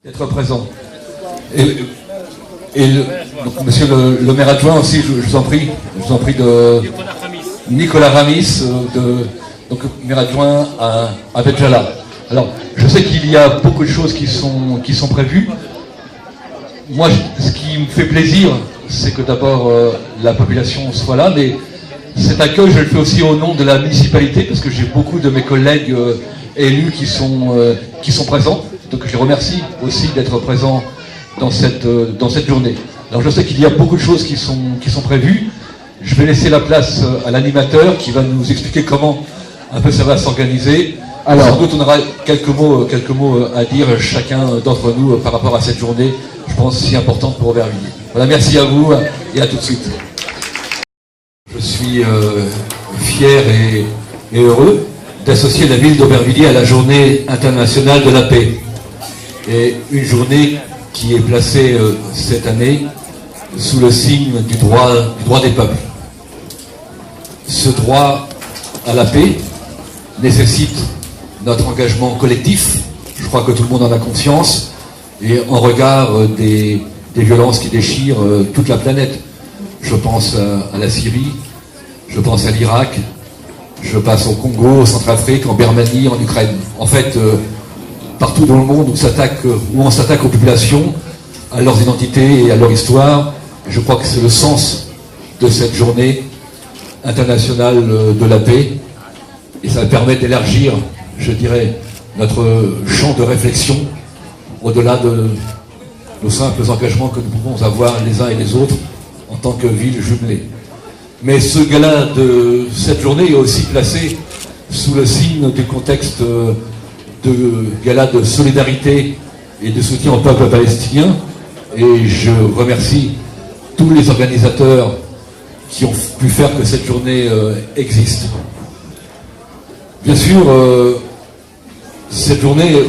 D'être présent. Donc, monsieur le maire adjoint aussi, je vous en prie de Nicolas Ramis, donc maire adjoint à Béjala. Alors, je sais qu'il y a beaucoup de choses qui sont prévues. Moi, ce qui me fait plaisir, c'est que d'abord la population soit là, mais cet accueil, je le fais aussi au nom de la municipalité, parce que j'ai beaucoup de mes collègues élus qui sont présents. Donc je les remercie aussi d'être présents dans cette journée. Alors je sais qu'il y a beaucoup de choses qui sont prévues. Je vais laisser la place à l'animateur qui va nous expliquer comment un peu ça va s'organiser. Alors, sans doute on aura quelques mots à dire chacun d'entre nous par rapport à cette journée, je pense, si importante pour Aubervilliers. Voilà, merci à vous et à tout de suite. Je suis fier et heureux d'associer la ville d'Aubervilliers à la journée internationale de la paix. Et une journée qui est placée cette année sous le signe du droit des peuples. Ce droit à la paix nécessite notre engagement collectif, je crois que tout le monde en a conscience, et en regard des violences qui déchirent toute la planète. Je pense à la Syrie, je pense à l'Irak, je passe au Congo, au Centrafrique, en Birmanie, en Ukraine. En fait, partout dans le monde où on s'attaque aux populations, à leurs identités et à leur histoire, je crois que c'est le sens de cette journée internationale de la paix. Et ça permet d'élargir, je dirais, notre champ de réflexion au-delà de nos simples engagements que nous pouvons avoir les uns et les autres en tant que ville jumelée. Mais ce gala de cette journée est aussi placé sous le signe du contexte de gala de solidarité et de soutien au peuple palestinien. Et je remercie tous les organisateurs qui ont pu faire que cette journée existe. Bien sûr, cette journée,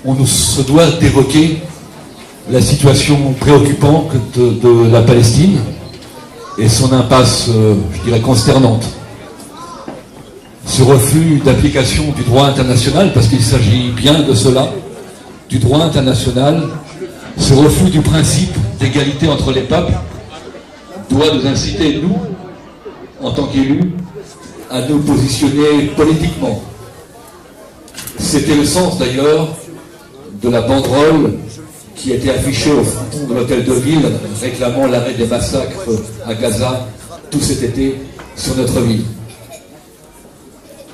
on se doit d'évoquer la situation préoccupante de la Palestine et son impasse, je dirais, consternante. Ce refus d'application du droit international, parce qu'il s'agit bien de cela, du droit international, ce refus du principe d'égalité entre les peuples doit nous inciter, nous, en tant qu'élus, à nous positionner politiquement. C'était le sens d'ailleurs de la banderole qui était affichée au fronton de l'hôtel de ville réclamant l'arrêt des massacres à Gaza tout cet été sur notre ville.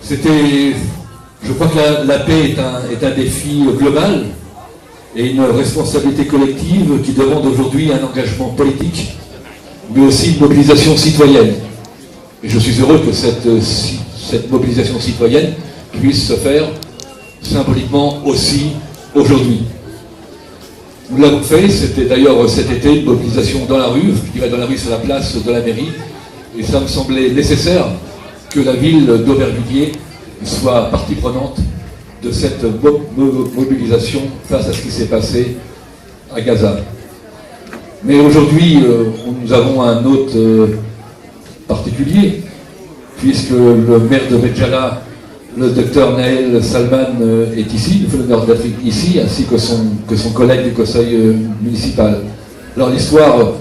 Je crois que la paix est un défi global et une responsabilité collective qui demande aujourd'hui un engagement politique, mais aussi une mobilisation citoyenne. Et je suis heureux que cette mobilisation citoyenne puisse se faire symboliquement aussi aujourd'hui. Nous l'avons fait, c'était d'ailleurs cet été une mobilisation dans la rue, je dirais dans la rue sur la place de la mairie, et ça me semblait nécessaire que la ville d'Aubervilliers soit partie prenante de cette mobilisation face à ce qui s'est passé à Gaza. Mais aujourd'hui, nous avons un hôte particulier, puisque le maire de Béjala, le docteur Naël Salman, est ici, il fait l'honneur d'être ici, ainsi que son collègue du conseil municipal. Alors l'histoire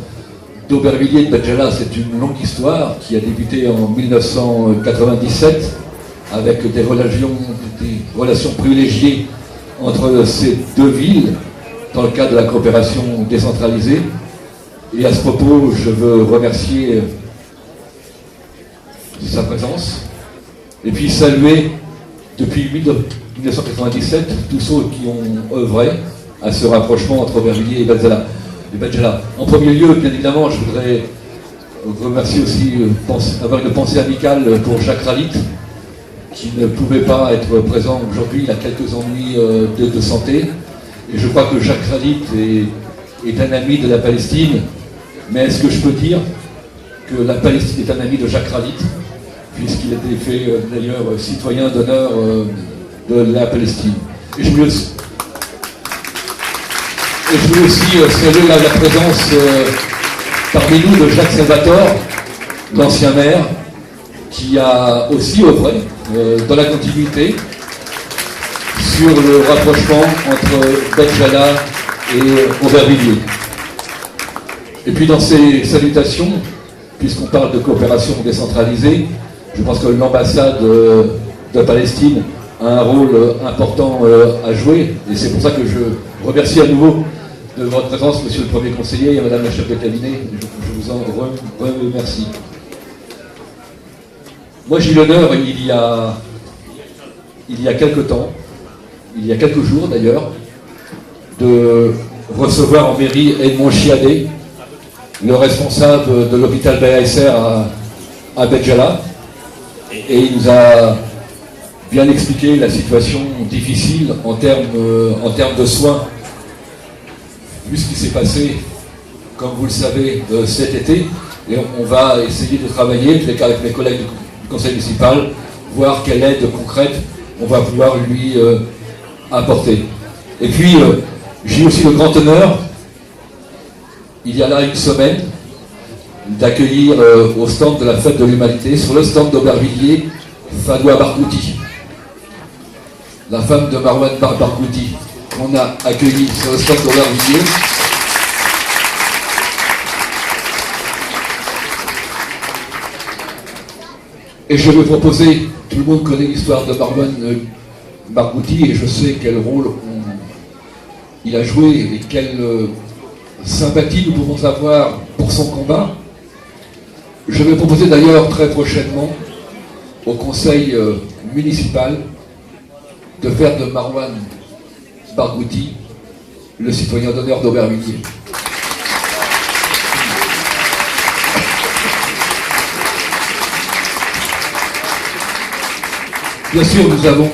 d'Aubervilliers de Béjala, c'est une longue histoire qui a débuté en 1997 avec des relations privilégiées entre ces deux villes dans le cadre de la coopération décentralisée. Et à ce propos, je veux remercier sa présence et puis saluer depuis 1997 tous ceux qui ont œuvré à ce rapprochement entre Aubervilliers et Béjala. En premier lieu, bien évidemment, je voudrais remercier aussi, avoir une pensée amicale pour Jacques Ralit, qui ne pouvait pas être présent aujourd'hui, il a quelques ennuis de santé. Et je crois que Jacques Ralit est un ami de la Palestine, mais est-ce que je peux dire que la Palestine est un ami de Jacques Ralit, puisqu'il a été fait d'ailleurs citoyen d'honneur de la Palestine. Et je voulais aussi saluer la présence parmi nous de Jacques Salvatore, l'ancien maire, qui a aussi œuvré dans la continuité sur le rapprochement entre Benjala et Aubervilliers. Et puis dans ces salutations, puisqu'on parle de coopération décentralisée, je pense que l'ambassade de Palestine a un rôle important à jouer, et c'est pour ça que je remercie à nouveau de votre présence, monsieur le Premier conseiller et madame la chef de cabinet. Je vous en remercie. Moi j'ai eu l'honneur, il y a quelque temps, il y a quelques jours d'ailleurs, de recevoir en mairie Edmond Chiadé, le responsable de l'hôpital BASR à Benjala, et il nous a bien expliqué la situation difficile en termes de soins, vu ce qui s'est passé, comme vous le savez, cet été. Et on va essayer de travailler avec mes collègues du conseil municipal, voir quelle aide concrète on va pouvoir lui apporter. Et puis, j'ai aussi le grand honneur, il y a là une semaine, d'accueillir au stand de la fête de l'humanité, sur le stand d'Aubervilliers, Fadoua Barghouti, la femme de Marwan Barghouti, qu'on a accueillie sur le stand d'Aubervilliers. Et je vais proposer, tout le monde connaît l'histoire de Marwan Barghouti, et je sais quel rôle il a joué et quelle sympathie nous pouvons avoir pour son combat. Je vais proposer d'ailleurs très prochainement au conseil municipal de faire de Marwan Barghouti le citoyen d'honneur d'Aubervilliers. Bien sûr, nous avons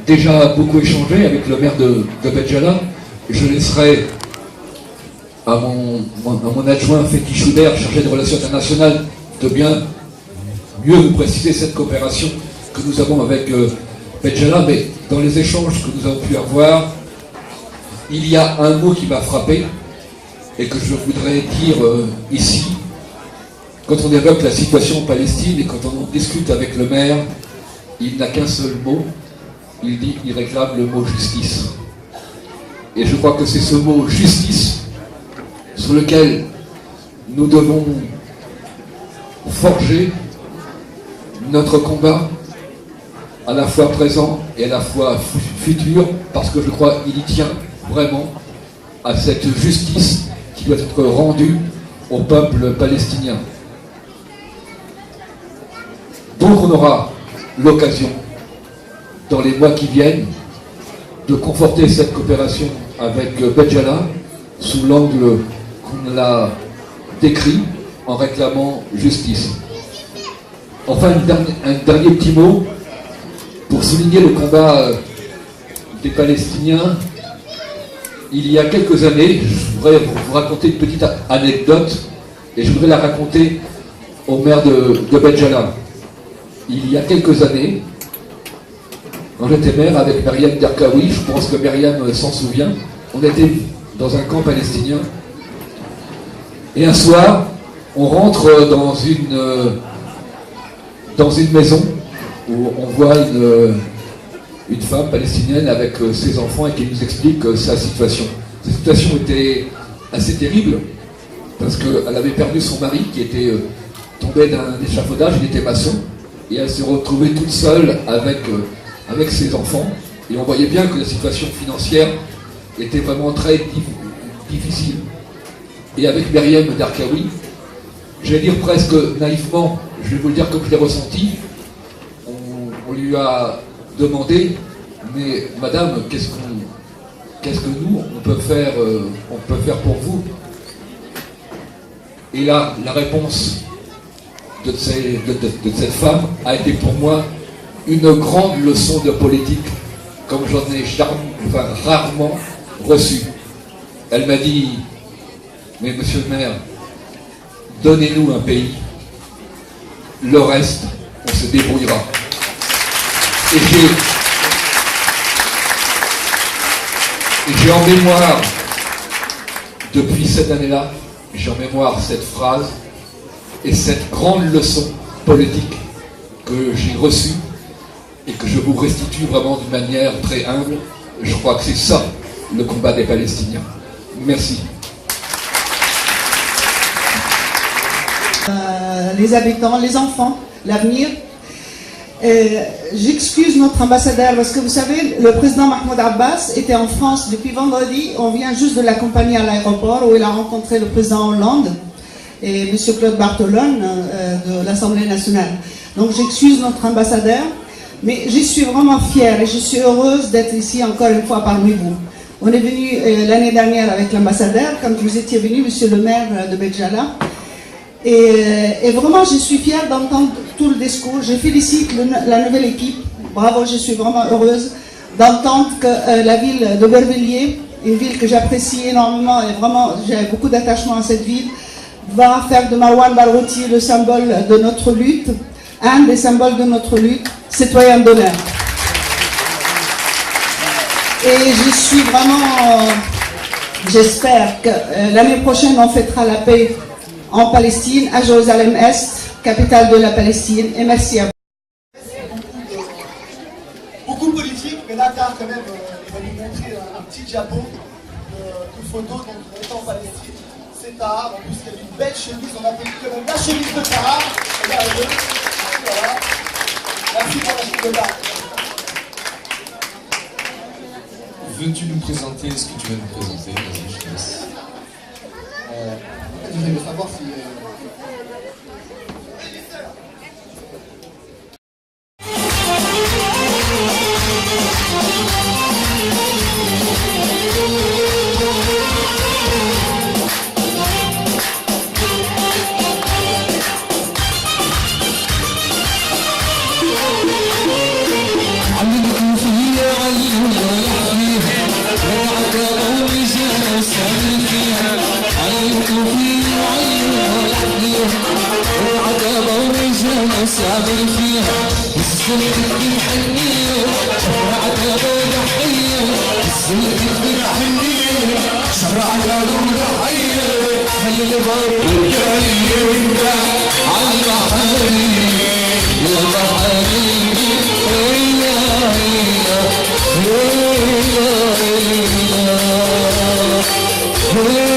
déjà beaucoup échangé avec le maire de Benjala. Je laisserai à mon adjoint Fethi Chouder, chargé de relations internationales, de bien mieux vous préciser cette coopération que nous avons avec Benjala. Mais dans les échanges que nous avons pu avoir, il y a un mot qui m'a frappé et que je voudrais dire ici. Quand on évoque la situation en Palestine et quand on en discute avec le maire, il n'a qu'un seul mot, il réclame le mot justice. Et je crois que c'est ce mot justice sur lequel nous devons forger notre combat, à la fois présent et à la fois futur, parce que je crois qu'il y tient vraiment à cette justice qui doit être rendue au peuple palestinien. Donc on aura l'occasion, dans les mois qui viennent, de conforter cette coopération avec Benjala sous l'angle qu'on l'a décrit en réclamant justice. Enfin, un dernier petit mot pour souligner le combat des Palestiniens. Il y a quelques années, je voudrais vous raconter une petite anecdote et je voudrais la raconter au maire de Benjala. Il y a quelques années, quand j'étais maire avec Myriam Derkaoui, je pense que Myriam s'en souvient, on était dans un camp palestinien et un soir, on rentre dans une maison où on voit une femme palestinienne avec ses enfants et qui nous explique sa situation. Sa situation était assez terrible parce qu'elle avait perdu son mari qui était tombé d'un échafaudage, il était maçon. Et elle s'est retrouvée toute seule avec ses enfants. Et on voyait bien que la situation financière était vraiment très difficile. Et avec Myriam Derkaoui, j'allais dire presque naïvement, je vais vous le dire comme je l'ai ressenti, on lui a demandé, mais madame, qu'est-ce que nous, on peut faire pour vous? Et là, la réponse de cette femme a été pour moi une grande leçon de politique, comme j'en ai rarement reçu. Elle m'a dit, mais monsieur le maire, donnez-nous un pays, le reste, on se débrouillera. Et j'ai en mémoire, depuis cette année-là, j'ai en mémoire cette phrase et cette grande leçon politique que j'ai reçue et que je vous restitue vraiment d'une manière très humble. Je crois que c'est ça le combat des Palestiniens. Merci. Les habitants, les enfants, l'avenir. J'excuse notre ambassadeur parce que vous savez, le président Mahmoud Abbas était en France depuis vendredi. On vient juste de l'accompagner à l'aéroport où il a rencontré le président Hollande et M. Claude Bartolone de l'Assemblée nationale. Donc j'excuse notre ambassadeur, mais je suis vraiment fière et je suis heureuse d'être ici encore une fois parmi vous. On est venu l'année dernière avec l'ambassadeur, quand vous étiez venu, monsieur le maire de Béjala. Et vraiment, je suis fière d'entendre tout le discours. Je félicite la nouvelle équipe. Bravo, je suis vraiment heureuse d'entendre que la ville d'Aubervilliers, une ville que j'apprécie énormément et vraiment, j'ai beaucoup d'attachement à cette ville, va faire de Marwan Barghouti le symbole de notre lutte, un des symboles de notre lutte, citoyen d'honneur. Et je suis vraiment, j'espère que l'année prochaine, on fêtera la paix en Palestine, à Jérusalem-Est, capitale de la Palestine. Et merci à vous. Beaucoup politique, mais là, car quand même, il va nous montrer un petit diapo de photos. Donc, on est en Palestine. C'est Tahar. En plus, il y a une belle chemise. On appelle quand même la chemise de Tahar. Regardez-le. Voilà. Merci pour la chemise de Tahar. Veux-tu nous présenter ce que tu vas nous présenter? Vas-y, je te laisse. Je voulais savoir si... سامر فيها السلك الحنية شرع قالوا ضحية السلك الحنية شرع قالوا ضحية خلي البر جاي وانت على البحرية يا بحرية ويا